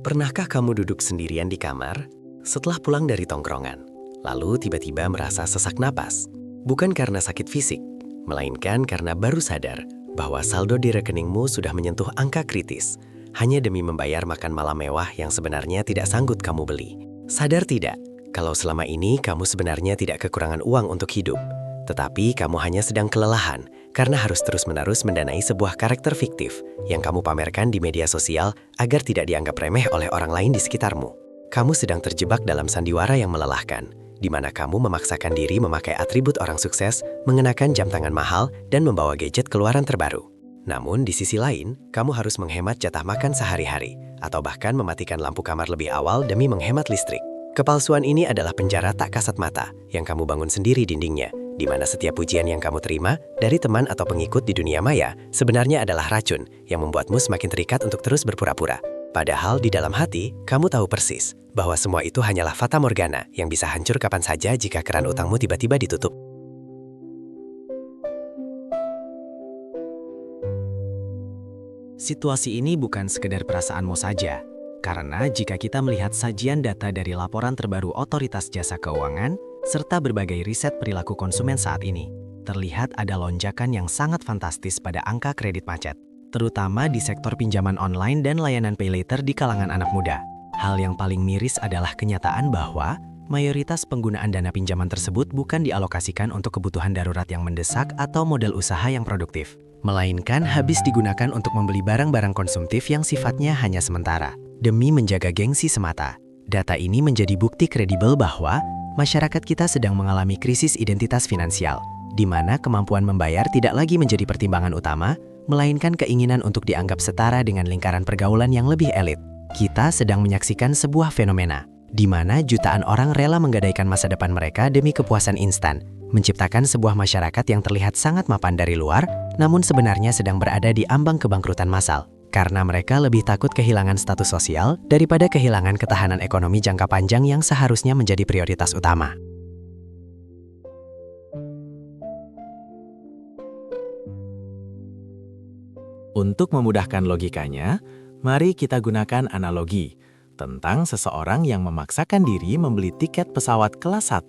Pernahkah kamu duduk sendirian di kamar setelah pulang dari tongkrongan, lalu tiba-tiba merasa sesak napas? Bukan karena sakit fisik, melainkan karena baru sadar bahwa saldo di rekeningmu sudah menyentuh angka kritis, hanya demi membayar makan malam mewah yang sebenarnya tidak sanggup kamu beli. Sadar tidak, kalau selama ini kamu sebenarnya tidak kekurangan uang untuk hidup, tetapi kamu hanya sedang kelelahan karena harus terus-menerus mendanai sebuah karakter fiktif yang kamu pamerkan di media sosial agar tidak dianggap remeh oleh orang lain di sekitarmu. Kamu sedang terjebak dalam sandiwara yang melelahkan, di mana kamu memaksakan diri memakai atribut orang sukses, mengenakan jam tangan mahal, dan membawa gadget keluaran terbaru. Namun di sisi lain, kamu harus menghemat jatah makan sehari-hari, atau bahkan mematikan lampu kamar lebih awal demi menghemat listrik. Kepalsuan ini adalah penjara tak kasat mata yang kamu bangun sendiri dindingnya, di mana setiap pujian yang kamu terima dari teman atau pengikut di dunia maya sebenarnya adalah racun yang membuatmu semakin terikat untuk terus berpura-pura. Padahal di dalam hati, kamu tahu persis bahwa semua itu hanyalah fata morgana yang bisa hancur kapan saja jika keran utangmu tiba-tiba ditutup. Situasi ini bukan sekedar perasaanmu saja, karena jika kita melihat sajian data dari laporan terbaru Otoritas Jasa Keuangan, serta berbagai riset perilaku konsumen saat ini, terlihat ada lonjakan yang sangat fantastis pada angka kredit macet, terutama di sektor pinjaman online dan layanan pay later di kalangan anak muda. Hal yang paling miris adalah kenyataan bahwa mayoritas penggunaan dana pinjaman tersebut bukan dialokasikan untuk kebutuhan darurat yang mendesak atau modal usaha yang produktif, melainkan habis digunakan untuk membeli barang-barang konsumtif yang sifatnya hanya sementara, demi menjaga gengsi semata. Data ini menjadi bukti kredibel bahwa masyarakat kita sedang mengalami krisis identitas finansial, di mana kemampuan membayar tidak lagi menjadi pertimbangan utama, melainkan keinginan untuk dianggap setara dengan lingkaran pergaulan yang lebih elit. Kita sedang menyaksikan sebuah fenomena, di mana jutaan orang rela menggadaikan masa depan mereka demi kepuasan instan, menciptakan sebuah masyarakat yang terlihat sangat mapan dari luar, namun sebenarnya sedang berada di ambang kebangkrutan massal. Karena mereka lebih takut kehilangan status sosial daripada kehilangan ketahanan ekonomi jangka panjang yang seharusnya menjadi prioritas utama. Untuk memudahkan logikanya, mari kita gunakan analogi tentang seseorang yang memaksakan diri membeli tiket pesawat kelas 1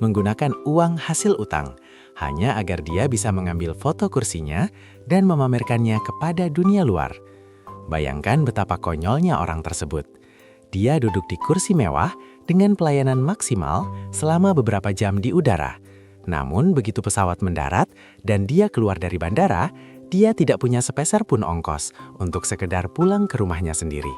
menggunakan uang hasil utang, hanya agar dia bisa mengambil foto kursinya dan memamerkannya kepada dunia luar. Bayangkan betapa konyolnya orang tersebut. Dia duduk di kursi mewah dengan pelayanan maksimal selama beberapa jam di udara. Namun begitu pesawat mendarat dan dia keluar dari bandara, dia tidak punya sepeser pun ongkos untuk sekedar pulang ke rumahnya sendiri.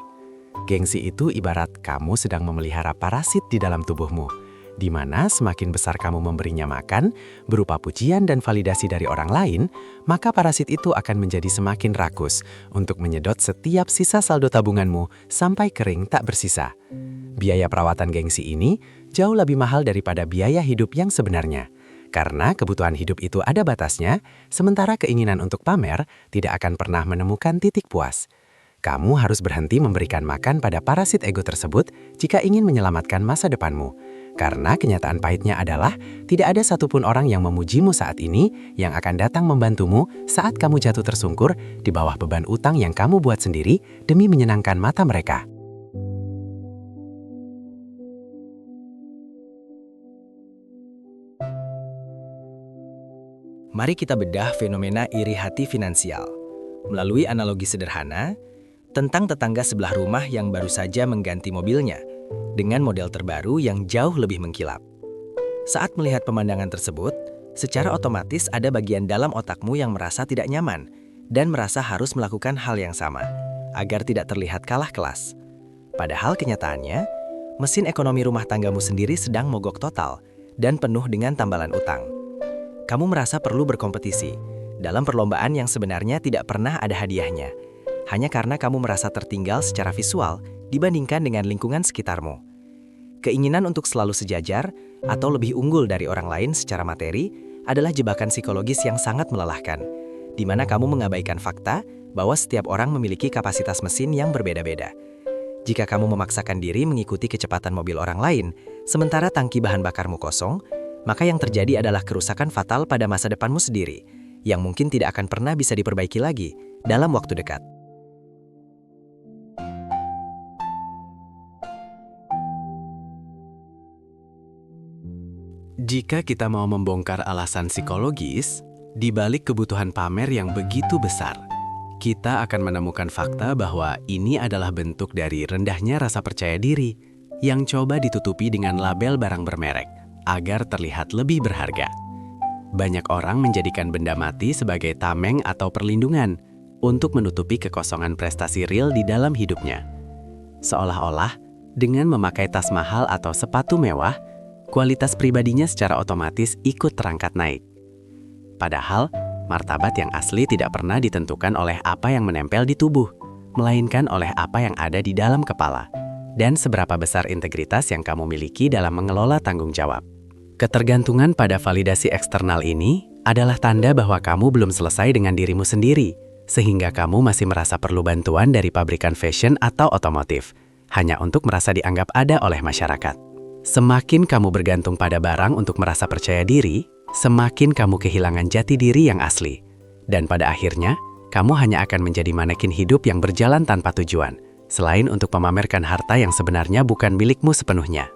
Gengsi itu ibarat kamu sedang memelihara parasit di dalam tubuhmu, di mana semakin besar kamu memberinya makan, berupa pujian dan validasi dari orang lain, maka parasit itu akan menjadi semakin rakus untuk menyedot setiap sisa saldo tabunganmu sampai kering tak bersisa. Biaya perawatan gengsi ini jauh lebih mahal daripada biaya hidup yang sebenarnya. Karena kebutuhan hidup itu ada batasnya, sementara keinginan untuk pamer tidak akan pernah menemukan titik puas. Kamu harus berhenti memberikan makan pada parasit ego tersebut jika ingin menyelamatkan masa depanmu. Karena kenyataan pahitnya adalah tidak ada satupun orang yang memujimu saat ini yang akan datang membantumu saat kamu jatuh tersungkur di bawah beban utang yang kamu buat sendiri demi menyenangkan mata mereka. Mari kita bedah fenomena iri hati finansial melalui analogi sederhana tentang tetangga sebelah rumah yang baru saja mengganti mobilnya dengan model terbaru yang jauh lebih mengkilap. Saat melihat pemandangan tersebut, secara otomatis ada bagian dalam otakmu yang merasa tidak nyaman dan merasa harus melakukan hal yang sama agar tidak terlihat kalah kelas. Padahal kenyataannya, mesin ekonomi rumah tanggamu sendiri sedang mogok total dan penuh dengan tambalan utang. Kamu merasa perlu berkompetisi dalam perlombaan yang sebenarnya tidak pernah ada hadiahnya, hanya karena kamu merasa tertinggal secara visual dibandingkan dengan lingkungan sekitarmu. Keinginan untuk selalu sejajar atau lebih unggul dari orang lain secara materi adalah jebakan psikologis yang sangat melelahkan, di mana kamu mengabaikan fakta bahwa setiap orang memiliki kapasitas mesin yang berbeda-beda. Jika kamu memaksakan diri mengikuti kecepatan mobil orang lain, sementara tangki bahan bakarmu kosong, maka yang terjadi adalah kerusakan fatal pada masa depanmu sendiri, yang mungkin tidak akan pernah bisa diperbaiki lagi dalam waktu dekat. Jika kita mau membongkar alasan psikologis, di balik kebutuhan pamer yang begitu besar, kita akan menemukan fakta bahwa ini adalah bentuk dari rendahnya rasa percaya diri yang coba ditutupi dengan label barang bermerek agar terlihat lebih berharga. Banyak orang menjadikan benda mati sebagai tameng atau perlindungan untuk menutupi kekosongan prestasi real di dalam hidupnya. Seolah-olah, dengan memakai tas mahal atau sepatu mewah, kualitas pribadinya secara otomatis ikut terangkat naik. Padahal, martabat yang asli tidak pernah ditentukan oleh apa yang menempel di tubuh, melainkan oleh apa yang ada di dalam kepala, dan seberapa besar integritas yang kamu miliki dalam mengelola tanggung jawab. Ketergantungan pada validasi eksternal ini adalah tanda bahwa kamu belum selesai dengan dirimu sendiri, sehingga kamu masih merasa perlu bantuan dari pabrikan fashion atau otomotif, hanya untuk merasa dianggap ada oleh masyarakat. Semakin kamu bergantung pada barang untuk merasa percaya diri, semakin kamu kehilangan jati diri yang asli. Dan pada akhirnya, kamu hanya akan menjadi manekin hidup yang berjalan tanpa tujuan, selain untuk memamerkan harta yang sebenarnya bukan milikmu sepenuhnya.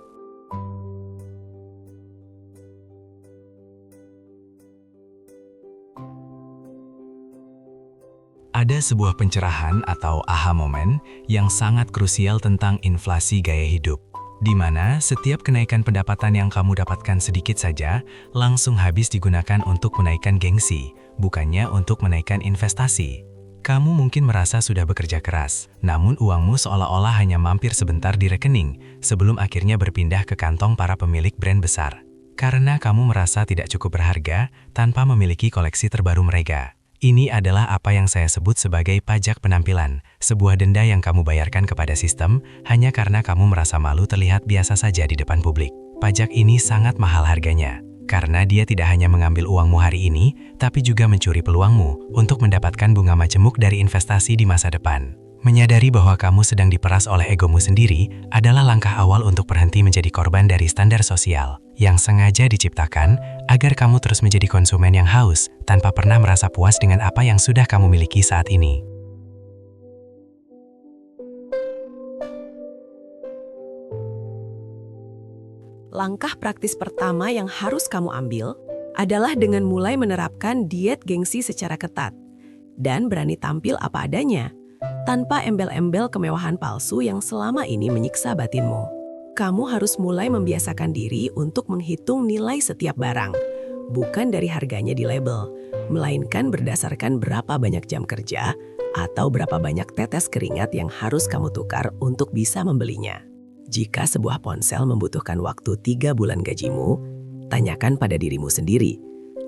Ada sebuah pencerahan atau aha moment yang sangat krusial tentang inflasi gaya hidup, di mana setiap kenaikan pendapatan yang kamu dapatkan sedikit saja langsung habis digunakan untuk menaikkan gengsi, bukannya untuk menaikkan investasi. Kamu mungkin merasa sudah bekerja keras, namun uangmu seolah-olah hanya mampir sebentar di rekening sebelum akhirnya berpindah ke kantong para pemilik brand besar. Karena kamu merasa tidak cukup berharga tanpa memiliki koleksi terbaru mereka. Ini adalah apa yang saya sebut sebagai pajak penampilan, sebuah denda yang kamu bayarkan kepada sistem hanya karena kamu merasa malu terlihat biasa saja di depan publik. Pajak ini sangat mahal harganya, karena dia tidak hanya mengambil uangmu hari ini, tapi juga mencuri peluangmu untuk mendapatkan bunga majemuk dari investasi di masa depan. Menyadari bahwa kamu sedang diperas oleh egomu sendiri adalah langkah awal untuk berhenti menjadi korban dari standar sosial yang sengaja diciptakan agar kamu terus menjadi konsumen yang haus tanpa pernah merasa puas dengan apa yang sudah kamu miliki saat ini. Langkah praktis pertama yang harus kamu ambil adalah dengan mulai menerapkan diet gengsi secara ketat dan berani tampil apa adanya, tanpa embel-embel kemewahan palsu yang selama ini menyiksa batinmu. Kamu harus mulai membiasakan diri untuk menghitung nilai setiap barang, bukan dari harganya di label, melainkan berdasarkan berapa banyak jam kerja atau berapa banyak tetes keringat yang harus kamu tukar untuk bisa membelinya. Jika sebuah ponsel membutuhkan waktu 3 bulan gajimu, tanyakan pada dirimu sendiri,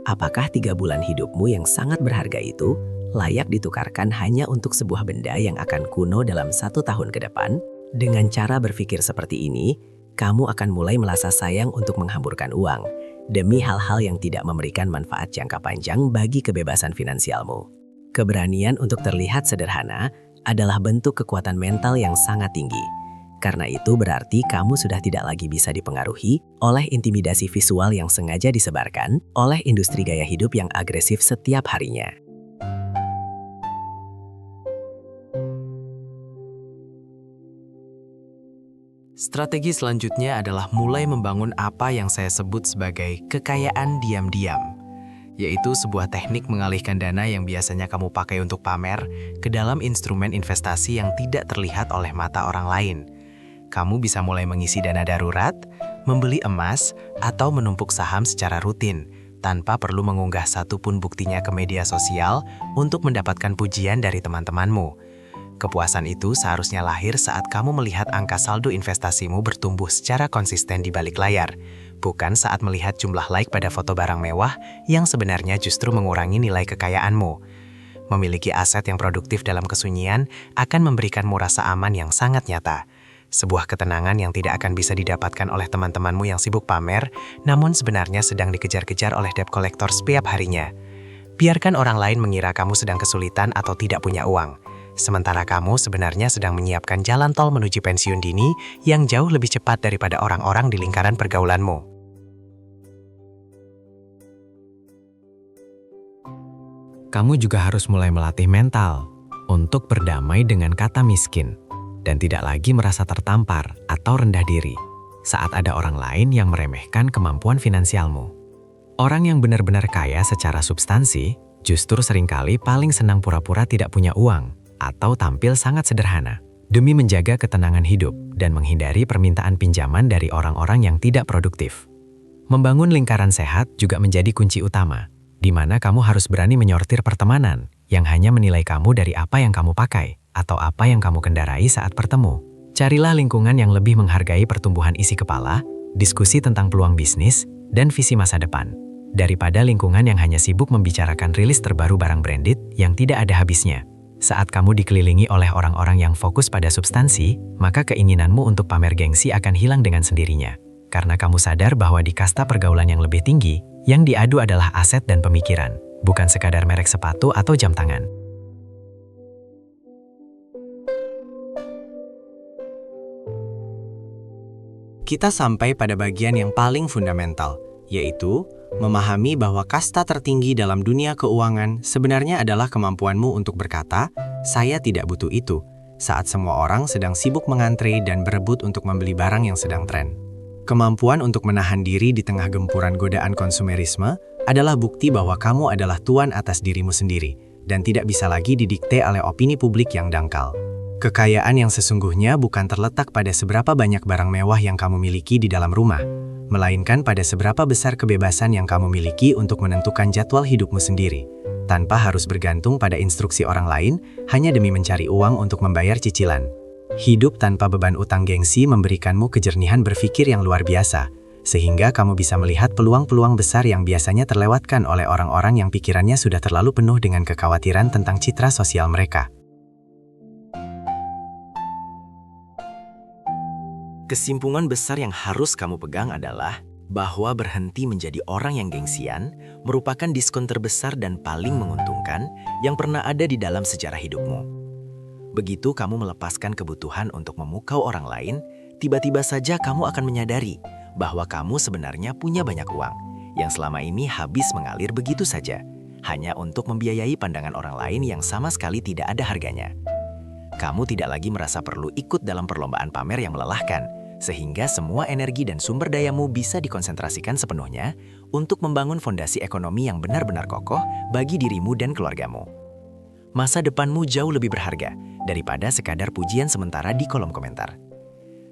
apakah 3 bulan hidupmu yang sangat berharga itu layak ditukarkan hanya untuk sebuah benda yang akan kuno dalam 1 tahun ke depan? Dengan cara berpikir seperti ini, kamu akan mulai merasa sayang untuk menghamburkan uang demi hal-hal yang tidak memberikan manfaat jangka panjang bagi kebebasan finansialmu. Keberanian untuk terlihat sederhana adalah bentuk kekuatan mental yang sangat tinggi. Karena itu berarti kamu sudah tidak lagi bisa dipengaruhi oleh intimidasi visual yang sengaja disebarkan oleh industri gaya hidup yang agresif setiap harinya. Strategi selanjutnya adalah mulai membangun apa yang saya sebut sebagai kekayaan diam-diam, yaitu sebuah teknik mengalihkan dana yang biasanya kamu pakai untuk pamer ke dalam instrumen investasi yang tidak terlihat oleh mata orang lain. Kamu bisa mulai mengisi dana darurat, membeli emas, atau menumpuk saham secara rutin, tanpa perlu mengunggah satupun buktinya ke media sosial untuk mendapatkan pujian dari teman-temanmu. Kepuasan itu seharusnya lahir saat kamu melihat angka saldo investasimu bertumbuh secara konsisten di balik layar, bukan saat melihat jumlah like pada foto barang mewah yang sebenarnya justru mengurangi nilai kekayaanmu. Memiliki aset yang produktif dalam kesunyian akan memberikanmu rasa aman yang sangat nyata. Sebuah ketenangan yang tidak akan bisa didapatkan oleh teman-temanmu yang sibuk pamer, namun sebenarnya sedang dikejar-kejar oleh debt collector setiap harinya. Biarkan orang lain mengira kamu sedang kesulitan atau tidak punya uang. Sementara kamu sebenarnya sedang menyiapkan jalan tol menuju pensiun dini yang jauh lebih cepat daripada orang-orang di lingkaran pergaulanmu. Kamu juga harus mulai melatih mental untuk berdamai dengan kata miskin dan tidak lagi merasa tertampar atau rendah diri. saat ada orang lain yang meremehkan kemampuan finansialmu. Orang yang benar-benar kaya secara substansi justru seringkali paling senang pura-pura tidak punya uang atau tampil sangat sederhana demi menjaga ketenangan hidup dan menghindari permintaan pinjaman dari orang-orang yang tidak produktif. Membangun lingkaran sehat juga menjadi kunci utama, di mana kamu harus berani menyortir pertemanan yang hanya menilai kamu dari apa yang kamu pakai atau apa yang kamu kendarai saat bertemu. Carilah lingkungan yang lebih menghargai pertumbuhan isi kepala, diskusi tentang peluang bisnis, dan visi masa depan, daripada lingkungan yang hanya sibuk membicarakan rilis terbaru barang branded yang tidak ada habisnya. Saat kamu dikelilingi oleh orang-orang yang fokus pada substansi, maka keinginanmu untuk pamer gengsi akan hilang dengan sendirinya. Karena kamu sadar bahwa di kasta pergaulan yang lebih tinggi, yang diadu adalah aset dan pemikiran, bukan sekadar merek sepatu atau jam tangan. Kita sampai pada bagian yang paling fundamental, yaitu memahami bahwa kasta tertinggi dalam dunia keuangan sebenarnya adalah kemampuanmu untuk berkata, "Saya tidak butuh itu," saat semua orang sedang sibuk mengantre dan berebut untuk membeli barang yang sedang tren. Kemampuan untuk menahan diri di tengah gempuran godaan konsumerisme adalah bukti bahwa kamu adalah tuan atas dirimu sendiri dan tidak bisa lagi didikte oleh opini publik yang dangkal. Kekayaan yang sesungguhnya bukan terletak pada seberapa banyak barang mewah yang kamu miliki di dalam rumah, melainkan pada seberapa besar kebebasan yang kamu miliki untuk menentukan jadwal hidupmu sendiri, tanpa harus bergantung pada instruksi orang lain hanya demi mencari uang untuk membayar cicilan. Hidup tanpa beban utang gengsi memberikanmu kejernihan berpikir yang luar biasa, sehingga kamu bisa melihat peluang-peluang besar yang biasanya terlewatkan oleh orang-orang yang pikirannya sudah terlalu penuh dengan kekhawatiran tentang citra sosial mereka. Kesimpulan besar yang harus kamu pegang adalah bahwa berhenti menjadi orang yang gengsian merupakan diskon terbesar dan paling menguntungkan yang pernah ada di dalam sejarah hidupmu. Begitu kamu melepaskan kebutuhan untuk memukau orang lain, tiba-tiba saja kamu akan menyadari bahwa kamu sebenarnya punya banyak uang yang selama ini habis mengalir begitu saja, hanya untuk membiayai pandangan orang lain yang sama sekali tidak ada harganya. Kamu tidak lagi merasa perlu ikut dalam perlombaan pamer yang melelahkan, sehingga semua energi dan sumber dayamu bisa dikonsentrasikan sepenuhnya untuk membangun fondasi ekonomi yang benar-benar kokoh bagi dirimu dan keluargamu. Masa depanmu jauh lebih berharga daripada sekadar pujian sementara di kolom komentar.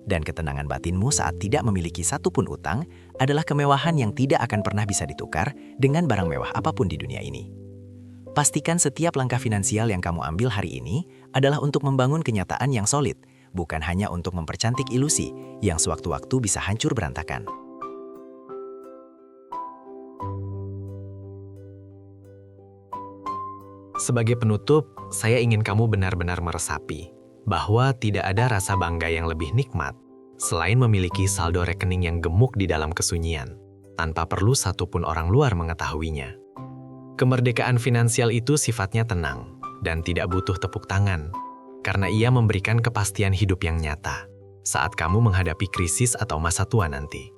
Dan ketenangan batinmu saat tidak memiliki satupun utang adalah kemewahan yang tidak akan pernah bisa ditukar dengan barang mewah apapun di dunia ini. Pastikan setiap langkah finansial yang kamu ambil hari ini adalah untuk membangun kenyataan yang solid, bukan hanya untuk mempercantik ilusi yang sewaktu-waktu bisa hancur berantakan. Sebagai penutup, saya ingin kamu benar-benar meresapi bahwa tidak ada rasa bangga yang lebih nikmat selain memiliki saldo rekening yang gemuk di dalam kesunyian, tanpa perlu satupun orang luar mengetahuinya. Kemerdekaan finansial itu sifatnya tenang dan tidak butuh tepuk tangan, karena ia memberikan kepastian hidup yang nyata saat kamu menghadapi krisis atau masa tua nanti.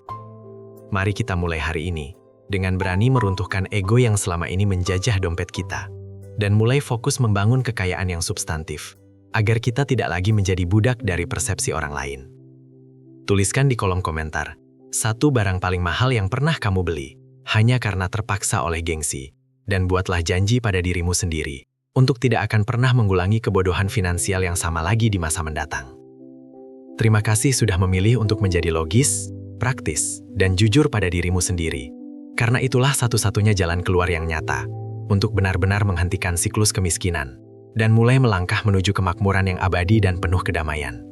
Mari kita mulai hari ini dengan berani meruntuhkan ego yang selama ini menjajah dompet kita, dan mulai fokus membangun kekayaan yang substantif, agar kita tidak lagi menjadi budak dari persepsi orang lain. Tuliskan di kolom komentar, satu barang paling mahal yang pernah kamu beli, hanya karena terpaksa oleh gengsi, dan buatlah janji pada dirimu sendiri, untuk tidak akan pernah mengulangi kebodohan finansial yang sama lagi di masa mendatang. Terima kasih sudah memilih untuk menjadi logis, praktis, dan jujur pada dirimu sendiri, karena itulah satu-satunya jalan keluar yang nyata, untuk benar-benar menghentikan siklus kemiskinan, dan mulai melangkah menuju kemakmuran yang abadi dan penuh kedamaian.